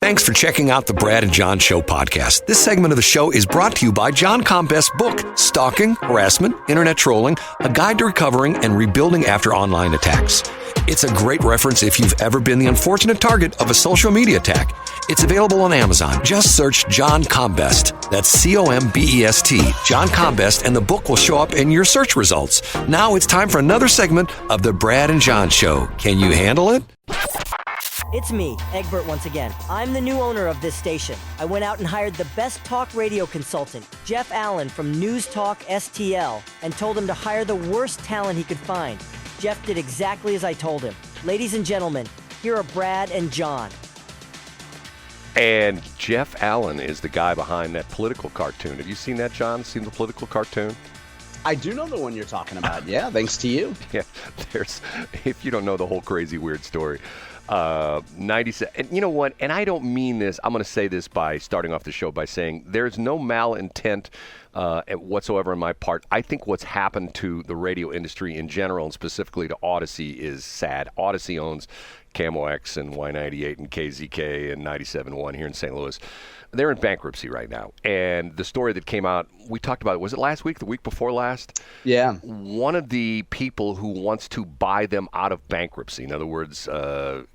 Thanks for checking out the Brad and John Show podcast. This segment of the show is brought to you by John Combest's book, Stalking, Harassment, Internet Trolling, A Guide to Recovering and Rebuilding After Online Attacks. It's a great reference if you've ever been the unfortunate target of a social media attack. It's available on Amazon. Just search John Combest. That's C-O-M-B-E-S-T, John Combest, and the book will show up in your search results. Now it's time for another segment of the Brad and John Show. Can you handle it? It's me, Egbert, once again. I'm the new owner of this station. I went out and hired the best talk radio consultant, Jeff Allen from News Talk STL, and told him to hire the worst talent he could find. Jeff did exactly as I told him. Ladies and gentlemen, here are Brad and John. And Jeff Allen is the guy behind that political cartoon. Have you seen that, John? Seen the political cartoon? I do know the one you're talking about. Yeah, thanks to you. Yeah, if you don't know the whole crazy, weird story. 97, and you know what, and I don't mean this, I'm going to say this by starting off the show by saying there's no malintent whatsoever on my part. I think what's happened to the radio industry in general and specifically to Odyssey is sad. Odyssey owns KMOX and Y98 and KZK and 97.1 here in St. Louis. They're in bankruptcy right now. And the story that came out, we talked about it, was it last week, the week before last? Yeah. One of the people who wants to buy them out of bankruptcy, in other words,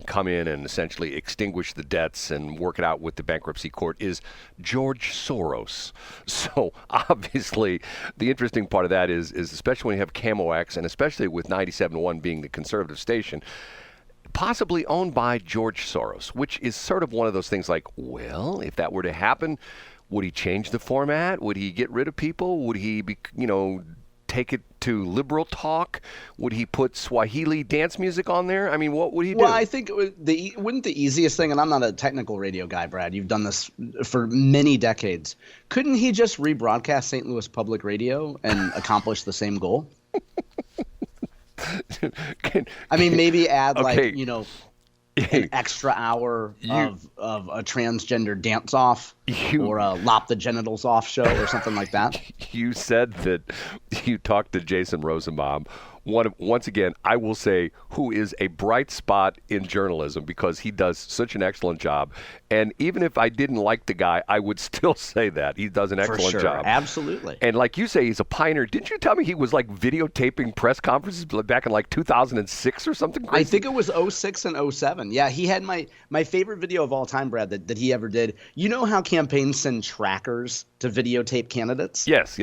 come in and essentially extinguish the debts and work it out with the bankruptcy court, is George Soros. So obviously, the interesting part of that is especially when you have KMOX and especially with 97.1 being the conservative station, possibly owned by George Soros, which is sort of one of those things like, well, if that were to happen, would he change the format? Would he get rid of people? Would he, take it to liberal talk? Would he put Swahili dance music on there? I mean, what would he do? Well, I think wouldn't the easiest thing, and I'm not a technical radio guy, Brad, you've done this for many decades, couldn't he just rebroadcast St. Louis Public Radio and accomplish the same goal? I mean, maybe add an extra hour of a transgender dance off or a lop the genitals off show or something like that. You said that you talked to Jason Rosenbaum. Once again, I will say, who is a bright spot in journalism because he does such an excellent job. And even if I didn't like the guy, I would still say that. He does an excellent job. Absolutely. And like you say, he's a pioneer. Didn't you tell me he was like videotaping press conferences back in like 2006 or something crazy? I think it was 06 and 07. Yeah, he had my favorite video of all time, Brad, that he ever did. You know how campaigns send trackers to videotape candidates? Yes.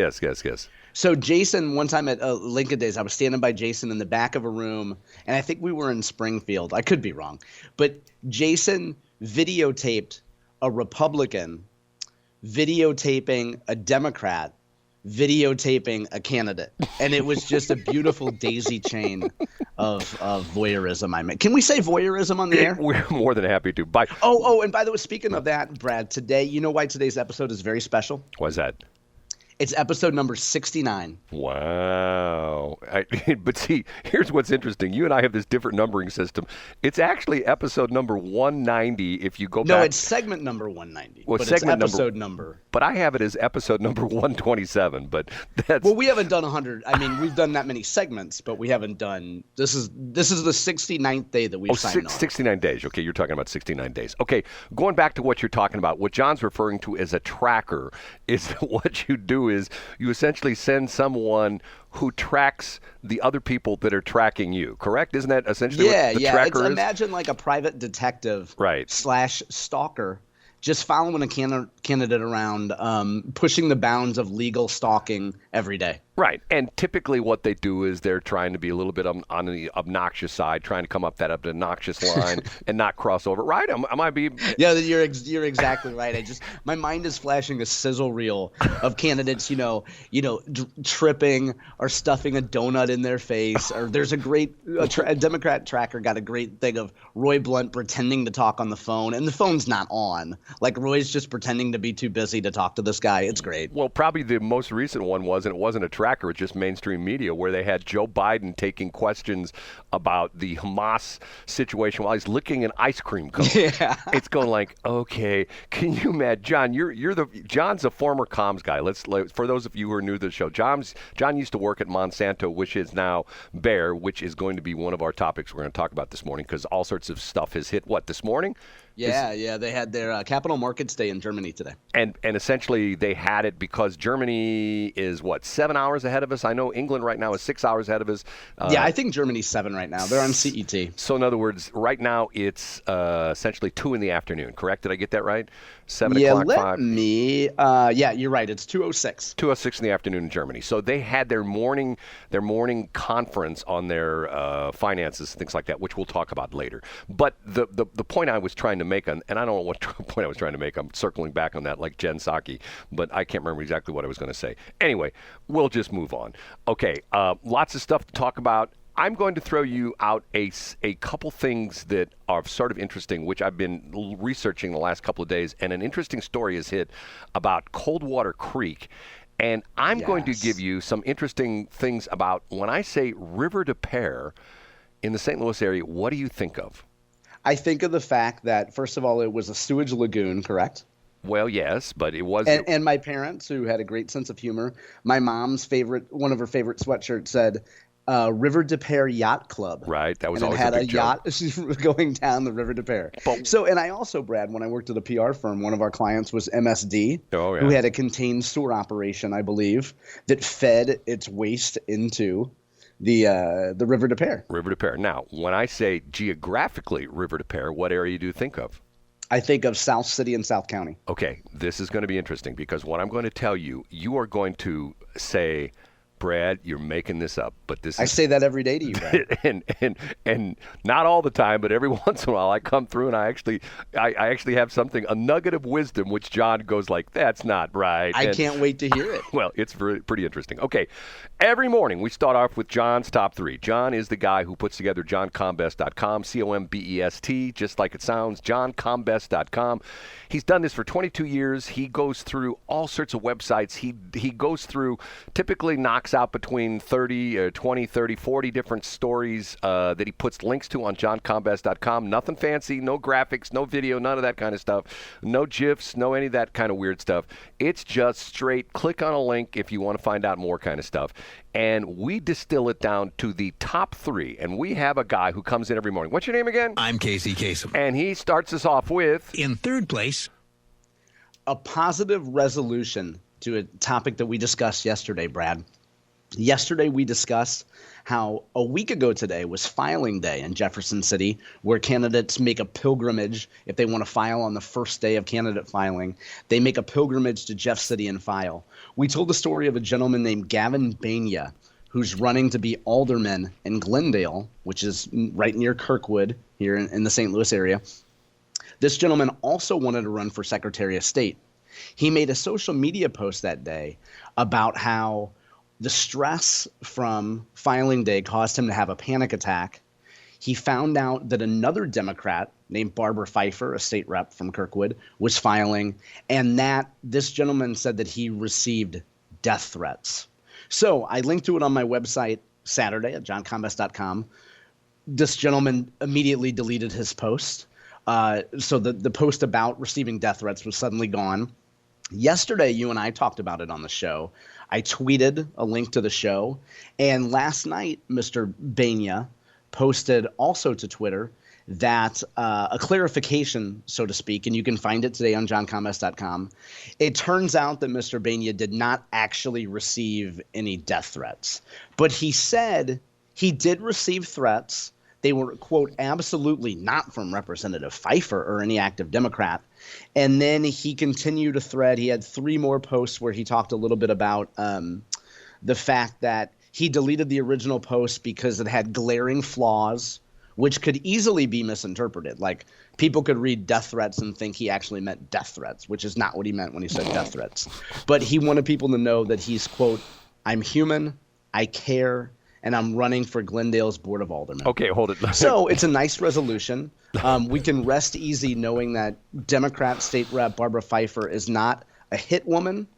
So Jason, one time at Lincoln Days, I was standing by Jason in the back of a room, and I think we were in Springfield. I could be wrong. But Jason videotaped a Republican videotaping a Democrat videotaping a candidate. And it was just a beautiful daisy chain of voyeurism. Can we say voyeurism on the air? We're more than happy to. Bye. Oh, and by the way, speaking of that, Brad, today, you know why today's episode is very special? Why's that? It's episode number 69. Wow. But see, here's what's interesting. You and I have this different numbering system. It's actually episode number 190 if you go back. No, it's segment number 190. Well, but it's episode number. But I have it as episode number 127. But that's. Well, we haven't done 100. I mean, we've done that many segments, but we haven't done. This is the 69th day that we've signed on. 69 days. Okay, you're talking about 69 days. Okay, going back to what you're talking about, what John's referring to as a tracker is what you do is you essentially send someone who tracks the other people that are tracking you, correct? Isn't that essentially what the tracker is? Imagine like a private detective right. / stalker just following a candidate around, pushing the bounds of legal stalking every day. Right. And typically what they do is they're trying to be a little bit on the obnoxious side, trying to come up that obnoxious line and not cross over. Right? Am I being... Yeah, you're exactly right. My mind is flashing a sizzle reel of candidates, tripping or stuffing a donut in their face. Or there's a Democrat tracker got a great thing of Roy Blunt pretending to talk on the phone, and the phone's not on. Like Roy's just pretending to be too busy to talk to this guy. It's great. Well, probably the most recent one it wasn't a tracker. It's just mainstream media where they had Joe Biden taking questions about the Hamas situation while he's licking an ice cream cone. Yeah. It's going like, okay, can you imagine, John? John's a former comms guy. For those of you who are new to the show, John used to work at Monsanto, which is now Bayer, which is going to be one of our topics we're going to talk about this morning because all sorts of stuff has hit this morning. Yeah. They had their Capital Markets Day in Germany today. And essentially they had it because Germany is, 7 hours ahead of us? I know England right now is 6 hours ahead of us. Yeah, I think Germany's 7 right now. They're on CET. So in other words, right now it's essentially 2 in the afternoon, correct? Did I get that right? 7 o'clock, 5? Yeah, you're right. It's 2:06. 2:06 in the afternoon in Germany. So they had their morning conference on their finances, things like that, which we'll talk about later. But the point I was trying to make, and I don't know what point I was trying to make. I'm circling back on that like Jen Psaki, but I can't remember exactly what I was going to say. Anyway, we'll just move on. Okay, lots of stuff to talk about. I'm going to throw you out a couple things that are sort of interesting, which I've been researching the last couple of days, and an interesting story has hit about Coldwater Creek. And I'm going to give you some interesting things about when I say River des Peres in the St. Louis area, what do you think of? I think of the fact that, first of all, it was a sewage lagoon, correct? Well, yes, but it was. And my parents, who had a great sense of humor, my mom's one of her favorite sweatshirts said, River des Peres Yacht Club. Right, that was and always it had a big yacht joke. going down the River des Peres. And I also, Brad, when I worked at a PR firm, one of our clients was MSD, who had a contained sewer operation, I believe, that fed its waste into the River des Peres. River des Peres. Now, when I say geographically River des Peres, what area do you think of? I think of South City and South County. Okay, this is going to be interesting because what I'm going to tell you, you are going to say, Brad, you're making this up, but this is... I say that every day to you, Brad. and not all the time, but every once in a while I come through and I actually have a nugget of wisdom, which John goes like, that's not right. I can't wait to hear it. Well, it's pretty interesting. Okay, every morning we start off with John's Top 3. John is the guy who puts together JohnCombest.com, COMBEST, just like it sounds, JohnCombest.com. He's done this for 22 years. He goes through all sorts of websites. He goes through, typically knocks out between 20, 30, 40 different stories that he puts links to on JohnCombest.com. Nothing fancy, no graphics, no video, none of that kind of stuff. No GIFs, no any of that kind of weird stuff. It's just straight click on a link if you want to find out more kind of stuff. And we distill it down to the top 3. And we have a guy who comes in every morning. What's your name again? I'm Casey Kasem. And he starts us off with... In third place... a positive resolution to a topic that we discussed yesterday, Brad. Yesterday we discussed how a week ago today was filing day in Jefferson City, where candidates make a pilgrimage. If they want to file on the first day of candidate filing, they make a pilgrimage to Jeff City and file. We told the story of a gentleman named Gavin Bania, who's running to be alderman in Glendale, which is right near Kirkwood here in the St. Louis area. This gentleman also wanted to run for Secretary of State. He made a social media post that day about how the stress from filing day caused him to have a panic attack. He found out that another Democrat named Barbara Pfeiffer, a state rep from Kirkwood, was filing, and that this gentleman said that he received death threats. So I linked to it on my website Saturday at johncombest.com. This gentleman immediately deleted his post. So the post about receiving death threats was suddenly gone. Yesterday, you and I talked about it on the show. I tweeted a link to the show. And last night, Mr. Bania posted also to Twitter that a clarification, so to speak, and you can find it today on johncombest.com. It turns out that Mr. Bania did not actually receive any death threats. But he said he did receive threats. They were, quote, absolutely not from Representative Pfeiffer or any active Democrat. And then he continued a thread. He had 3 more posts where he talked a little bit about the fact that he deleted the original post because it had glaring flaws, which could easily be misinterpreted. Like, people could read death threats and think he actually meant death threats, which is not what he meant when he said death threats. But he wanted people to know that he's, quote, I'm human, I care, and I'm running for Glendale's Board of Aldermen. Okay, hold it. So it's a nice resolution. We can rest easy knowing that Democrat State Rep Barbara Pfeiffer is not a hit woman.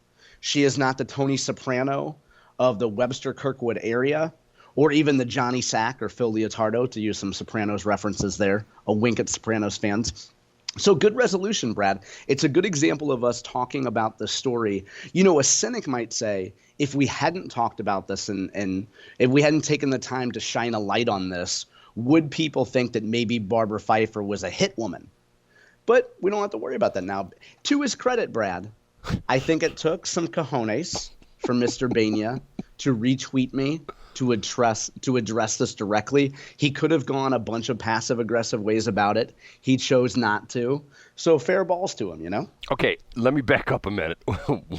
She is not the Tony Soprano of the Webster-Kirkwood area, or even the Johnny Sack or Phil Leotardo, to use some Sopranos references there. A wink at Sopranos fans. So good resolution, Brad. It's a good example of us talking about the story. You know, a cynic might say, if we hadn't talked about this and if we hadn't taken the time to shine a light on this, would people think that maybe Barbara Pfeiffer was a hit woman? But we don't have to worry about that now. To his credit, Brad, I think it took some cojones for Mr. Bania to retweet me to address this directly. He could have gone a bunch of passive-aggressive ways about it. He chose not to. So fair balls to him, you know? Okay, let me back up a minute.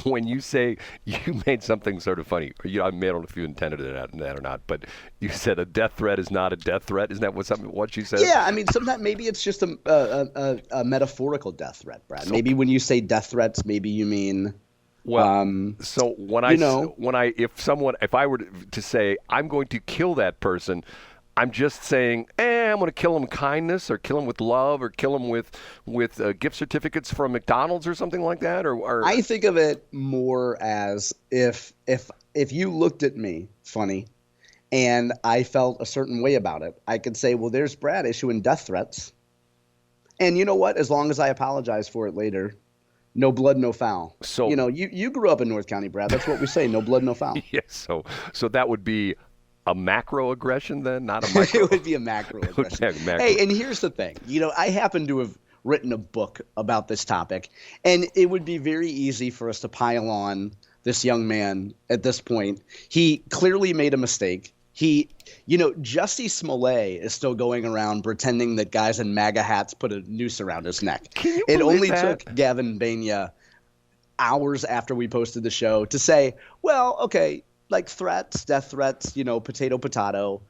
When you say you made something sort of funny, I don't know if you intended that or not, but you said a death threat is not a death threat. Isn't that what you said? Yeah, I mean, sometimes maybe it's just a metaphorical death threat, Brad. Maybe when you say death threats, maybe you mean... Well, so when if I were to say I'm going to kill that person, I'm just saying, I'm going to kill him with kindness, or kill him with love, or kill him with gift certificates from McDonald's or something like that. Or I think of it more as if you looked at me funny, and I felt a certain way about it, I could say, well, there's Brad issuing death threats, and you know what? As long as I apologize for it later. No blood, no foul. So you grew up in North County, Brad. That's what we say. No blood, no foul. Yes. So that would be a macro aggression then, not a micro. It would be a macro aggression. Hey, and here's the thing. I happen to have written a book about this topic, and it would be very easy for us to pile on this young man at this point. He clearly made a mistake. Jussie Smollett is still going around pretending that guys in MAGA hats put a noose around his neck. It only took Gavin Bania hours after we posted the show to say, well, okay, like threats, death threats, potato, potato.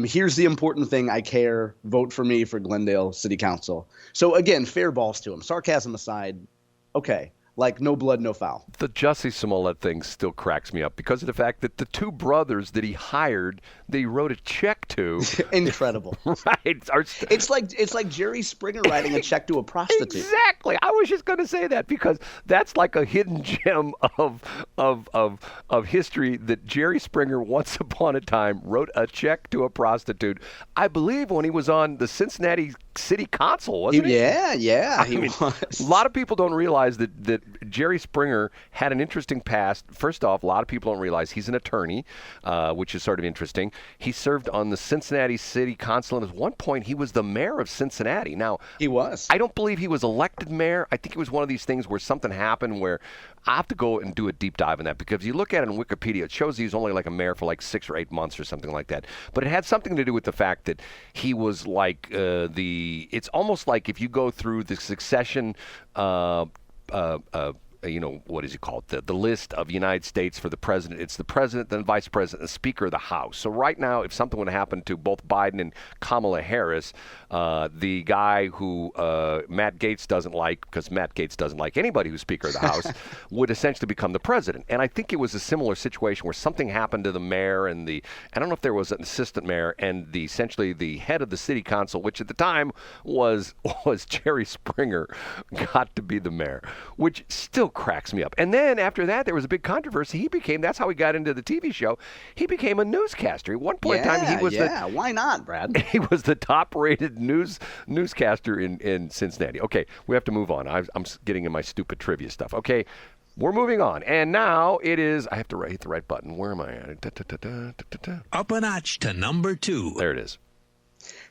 Here's the important thing. I care. Vote for me for Glendale City Council. So again, fair balls to him. Sarcasm aside, okay. Like no blood, no foul. The Jussie Smollett thing still cracks me up because of the fact that the two brothers that he hired, they wrote a check to. Incredible. Right. It's like Jerry Springer writing a check to a prostitute. Exactly. I was just going to say that because that's like a hidden gem of history that Jerry Springer once upon a time wrote a check to a prostitute. I believe when he was on the Cincinnati City Council, wasn't he? Yeah, he was. A lot of people don't realize that Jerry Springer had an interesting past. First off, a lot of people don't realize he's an attorney, which is sort of interesting. He served on the Cincinnati City Council, and at one point he was the mayor of Cincinnati. Now, he was. I don't believe he was elected mayor. I think it was one of these things where something happened where I have to go and do a deep dive in that because if you look at it in Wikipedia, it shows he was only like a mayor for like 6 or 8 months or something like that. But it had something to do with the fact that he was like it's almost like if you go through the succession what is it called? The list of United States for the president. It's the president, then vice president, and speaker of the House. So right now, if something would happen to both Biden and Kamala Harris, the guy who Matt Gaetz doesn't like, because Matt Gaetz doesn't like anybody who's speaker of the House, would essentially become the president. And I think it was a similar situation where something happened to the mayor and I don't know if there was an assistant mayor and essentially the head of the city council, which at the time was Jerry Springer, got to be the mayor, which still cracks me up. And then after that, there was a big controversy. That's how he got into the TV show. He became a newscaster. At one point in time, he was why not, Brad? He was the top-rated newscaster in Cincinnati. Okay, we have to move on. I'm getting in my stupid trivia stuff. Okay, we're moving on. And now it is, I have to hit the right button. Where am I at? Up a notch to number 2. There it is.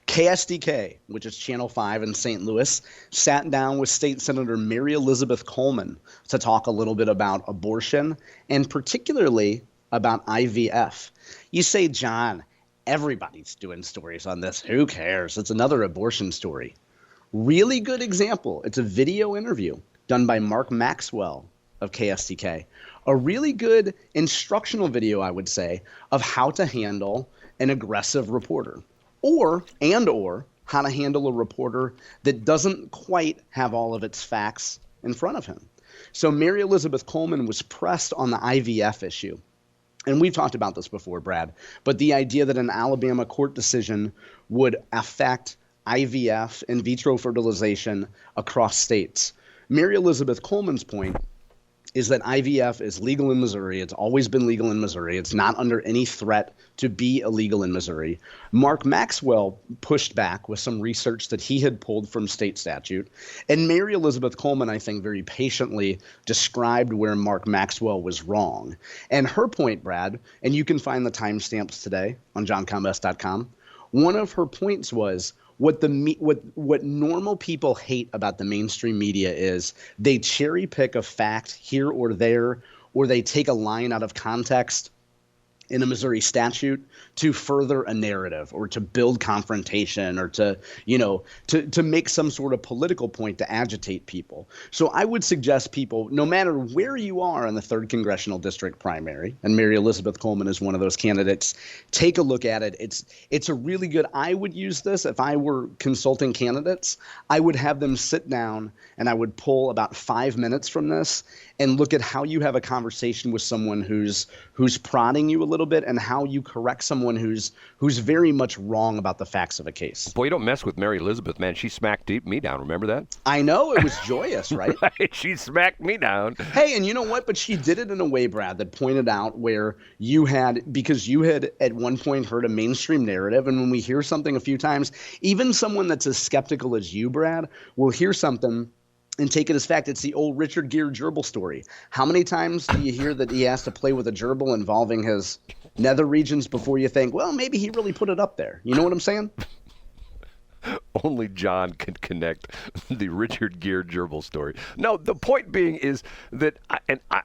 KSDK, which is Channel 5 in St. Louis, sat down with State Senator Mary Elizabeth Coleman to talk a little bit about abortion and particularly about IVF. You say, John, everybody's doing stories on this. Who cares? It's another abortion story. Really good example. It's a video interview done by Mark Maxwell of KSDK. A really good instructional video, I would say, of how to handle an aggressive reporter. Or how to handle a reporter that doesn't quite have all of its facts in front of him. So Mary Elizabeth Coleman was pressed on the IVF issue. And we've talked about this before, Brad, but the idea that an Alabama court decision would affect IVF, in vitro fertilization, across states. Mary Elizabeth Coleman's point is that IVF is legal in Missouri. It's always been legal in Missouri. It's not under any threat to be illegal in Missouri. Mark Maxwell pushed back with some research that he had pulled from state statute. And Mary Elizabeth Coleman, I think, very patiently described where Mark Maxwell was wrong. And her point, Brad, and you can find the timestamps today on johncombest.com, one of her points was, What normal people hate about the mainstream media is they cherry pick a fact here or there, or they take a line out of context in a Missouri statute to further a narrative or to build confrontation or to make some sort of political point to agitate people. So I would suggest people, no matter where you are in the 3rd Congressional District primary, and Mary Elizabeth Coleman is one of those candidates, take a look at it. It's a really good, I would use this if I were consulting candidates. I would have them sit down and I would pull about 5 minutes from this and look at how you have a conversation with someone who's prodding you a little bit and how you correct someone who's very much wrong about the facts of a case. Boy, you don't mess with Mary Elizabeth, man. She smacked me down. Remember that? I know. It was joyous, right? Right. She smacked me down. Hey, and you know what? But she did it in a way, Brad, that pointed out where because you had at one point heard a mainstream narrative, and when we hear something a few times, even someone that's as skeptical as you, Brad, will hear something and take it as fact. It's the old Richard Gere gerbil story. How many times do you hear that he has to play with a gerbil involving his nether regions before you think, well, maybe he really put it up there? You know what I'm saying? Only John can connect the Richard Gere gerbil story. No, the point being is that,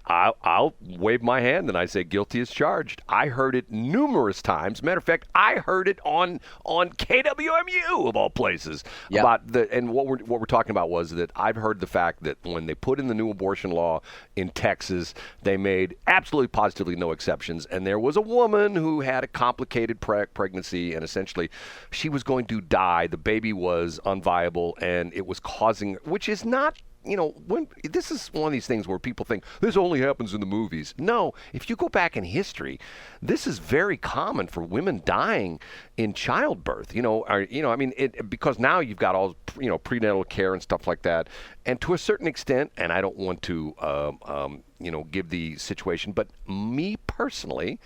I'll wave my hand and I say guilty as charged. I heard it numerous times. Matter of fact, I heard it on KWMU of all places. Yep. And what we're talking about was that I've heard the fact that when they put in the new abortion law in Texas, they made absolutely positively no exceptions, and there was a woman who had a complicated pregnancy, and essentially she was going to die. The baby was unviable, and it was causing, which is not, when this is one of these things where people think this only happens in the movies. No, if you go back in history, this is very common for women dying in childbirth. Because now you've got all prenatal care and stuff like that, and to a certain extent, and I don't want to give the situation, but me personally,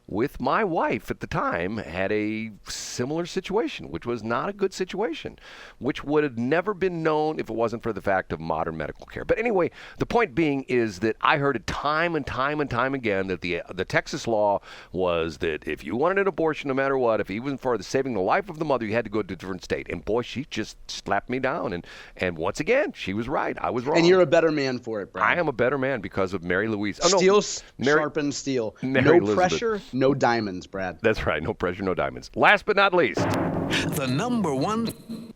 with my wife at the time, had a similar situation, which was not a good situation, which would have never been known if it wasn't for the fact of modern medical care. But anyway, the point being is that I heard it time and time and time again that the Texas law was that if you wanted an abortion, no matter what, if even for saving the life of the mother, you had to go to a different state. And boy, she just slapped me down. And once again, she was right. I was wrong. And you're a better man for it, Brian. I am a better man because of Mary Louise. Steel sharpens steel. No pressure, no diamonds, Brad. That's right. No pressure, no diamonds. Last but not least, the number one.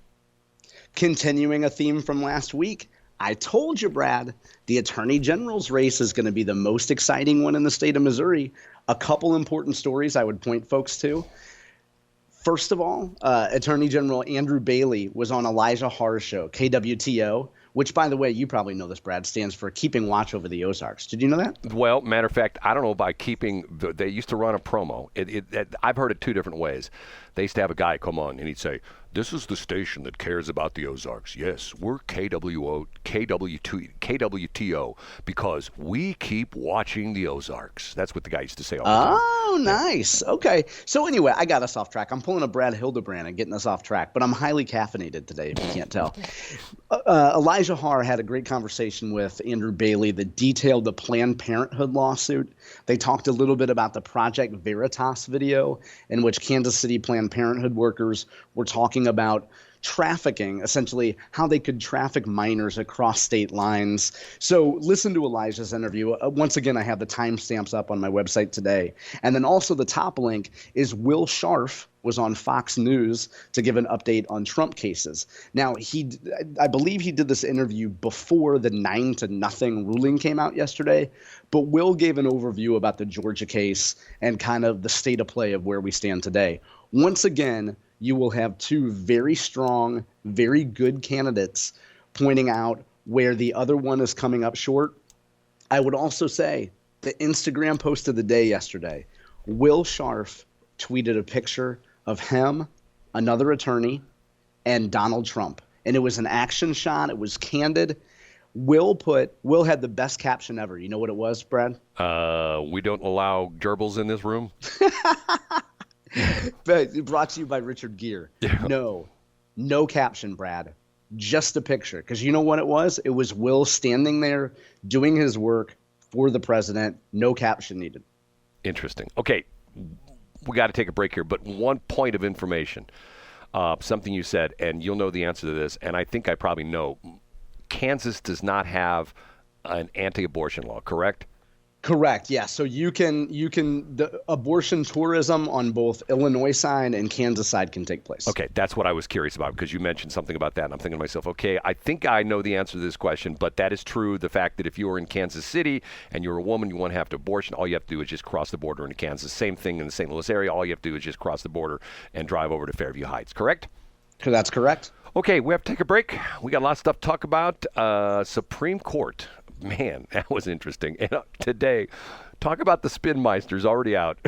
Continuing a theme from last week, I told you, Brad, the Attorney General's race is going to be the most exciting one in the state of Missouri. A couple important stories I would point folks to. First of all, Attorney General Andrew Bailey was on Elijah Harr's show, KWTO, which, by the way, you probably know this, Brad, stands for Keeping Watch Over the Ozarks. Did you know that? Well, matter of fact, I don't know about they used to run a promo. I've heard it two different ways. They used to have a guy come on and he'd say, "This is the station that cares about the Ozarks. Yes, we're KWTO because we keep watching the Ozarks." That's what the guy used to say all the time. Oh, nice. Okay. So anyway, I got us off track. I'm pulling a Brad Hildebrand and getting us off track, but I'm highly caffeinated today, if you can't tell. Elijah Harr had a great conversation with Andrew Bailey that detailed the Planned Parenthood lawsuit. They talked a little bit about the Project Veritas video in which Kansas City Planned Parenthood workers were talking about trafficking, essentially how they could traffic minors across state lines. So listen to Elijah's interview. Once again, I have the timestamps up on my website today. And then also the top link is Will Scharf was on Fox News to give an update on Trump cases. Now, I believe he did this interview before the 9-0 ruling came out yesterday, but Will gave an overview about the Georgia case and kind of the state of play of where we stand today. Once again, you will have two very strong, very good candidates pointing out where the other one is coming up short. I would also say the Instagram post of the day yesterday, Will Scharf tweeted a picture of him, another attorney, and Donald Trump. And it was an action shot. It was candid. Will had the best caption ever. You know what it was, Brad? We don't allow gerbils in this room. Brought to you by Richard Gere. Yeah. No caption, Brad. Just a picture. Because you know what it was? It was Will standing there doing his work for the president. No caption needed. Interesting. Okay, we got to take a break here, but one point of information. something you said, and you'll know the answer to this, and I think I probably know. Kansas does not have an anti-abortion law, correct? Correct. Yeah. So you can the abortion tourism on both Illinois side and Kansas side can take place. Okay, that's what I was curious about because you mentioned something about that, and I'm thinking to myself, okay, I think I know the answer to this question, but that is true. The fact that if you are in Kansas City and you're a woman, you want to have an abortion, all you have to do is just cross the border into Kansas. Same thing in the St. Louis area. All you have to do is just cross the border and drive over to Fairview Heights. Correct? That's correct. Okay, we have to take a break. We got a lot of stuff to talk about. Supreme Court. Man, that was interesting. And today, talk about the Spin Meisters already out.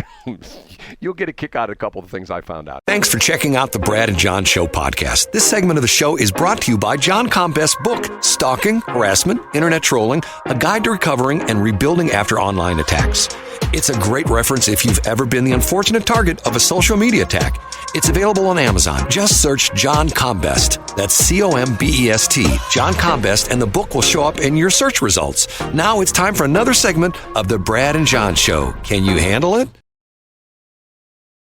You'll get a kick out of a couple of things I found out. Thanks for checking out the Brad and John Show podcast. This segment of the show is brought to you by John Combest's book, Stalking, Harassment, Internet Trolling, A Guide to Recovering and Rebuilding After Online Attacks. It's a great reference if you've ever been the unfortunate target of a social media attack. It's available on Amazon. Just search John Combest. That's Combest, John Combest, and the book will show up in your search results. Now it's time for another segment of the Brad and John Show. Can you handle it?